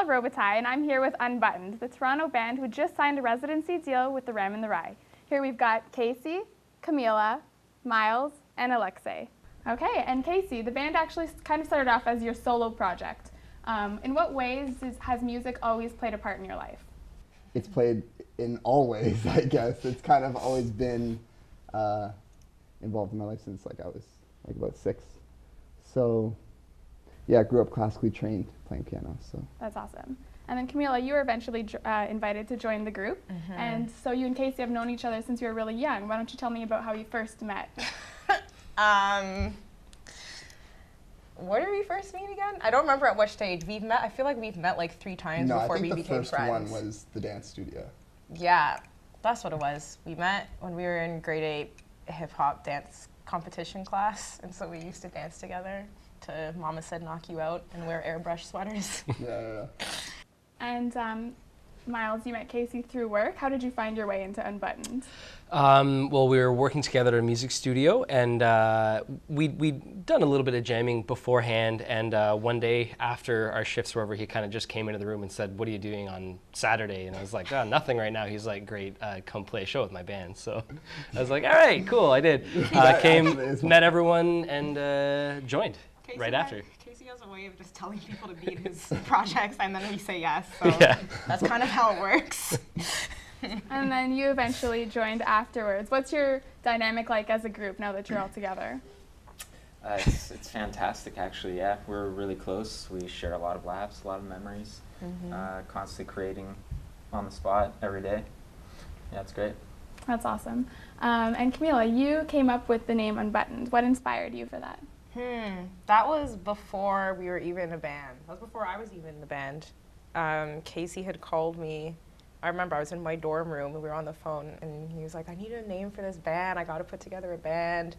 Rachelle Robitaille, and I'm here with Unbuttoned, the Toronto band who just signed a residency deal with the Ram in the Rye. Here we've got Casey, Camilla, Miles, and Alexei. Okay, and Casey, the band actually kind of started off as your solo project. In what ways has music always played a part in your life? It's played in all ways, I guess. It's kind of always been involved in my life since I was about 6. So yeah, I grew up classically trained playing piano. So that's awesome. And then Camilla, you were eventually invited to join the group. Mm-hmm. And so you and Casey have known each other since you were really young. Why don't you tell me about how you first met? Where did we first meet again? I don't remember at what stage. I feel like we've met like 3 times before we became friends. No, I think the first one was the dance studio. Yeah, that's what it was. We met when we were in grade 8 hip-hop dance competition class, and so we used to dance together to Mama Said Knock You Out and wear airbrush sweaters. Yeah. And Miles, you met Casey through work. How did you find your way into Unbuttoned? Well, we were working together at a music studio, and we'd done a little bit of jamming beforehand, and one day after our shifts were over, he kind of just came into the room and said, "What are you doing on Saturday?" And I was like, "Oh, nothing right now." He's like, "Great, come play a show with my band." So I was like, "All right, cool." I did. Came, met everyone, and joined right after. Casey has a way of just telling people to be in his projects, and then we say yes. So yeah. That's kind of how it works. And then you eventually joined afterwards. What's your dynamic like as a group now that you're all together? It's fantastic, actually. Yeah, we're really close. We share a lot of laughs, a lot of memories. Mm-hmm. Constantly creating on the spot every day. Yeah, it's great. That's awesome. And Camilla, you came up with the name Unbuttoned. What inspired you for that? That was before we were even a band. That was before I was even in the band. Casey had called me. I remember I was in my dorm room and we were on the phone, and he was like, "I need a name for this band. I got to put together a band."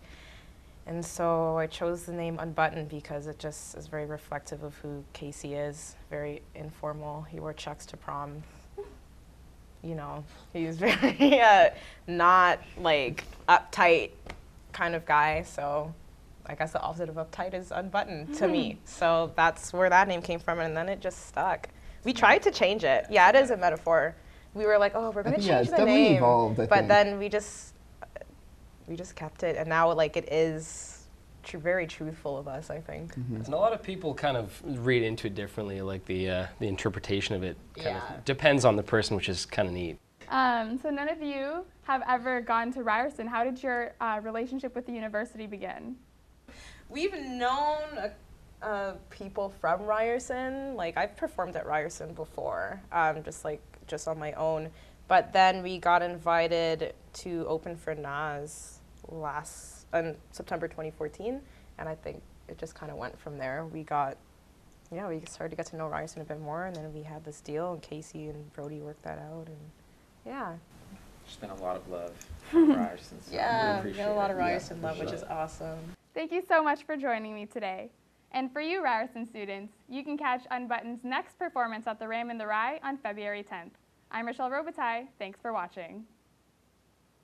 And so I chose the name Unbuttoned because it just is very reflective of who Casey is. Very informal. He wore Chucks to prom. You know, he's very not like uptight kind of guy. So I guess the opposite of uptight is unbuttoned to me. So that's where that name came from, and then it just stuck. We tried to change it. Yeah, it is a metaphor. We were like, "Oh, we're gonna change the name," evolved, but then we just kept it, and now like it is very truthful of us, I think. Mm-hmm. And a lot of people kind of read into it differently. Like the interpretation of it kind of depends on the person, which is kind of neat. So none of you have ever gone to Ryerson. How did your relationship with the university begin? We've known people from Ryerson. Like, I've performed at Ryerson before, just on my own. But then we got invited to open for Nas in September 2014, and I think it just kind of went from there. We started to get to know Ryerson a bit more, and then we had this deal, and Casey and Brody worked that out, and yeah. There's been a lot of love from Ryerson. So Yeah, we got a lot of Ryerson love, which is awesome. Thank you so much for joining me today. And for you Ryerson students, you can catch Unbutted's next performance at the Ram in the Rye on February 10th. I'm Rachelle Robitaille. Thanks for watching.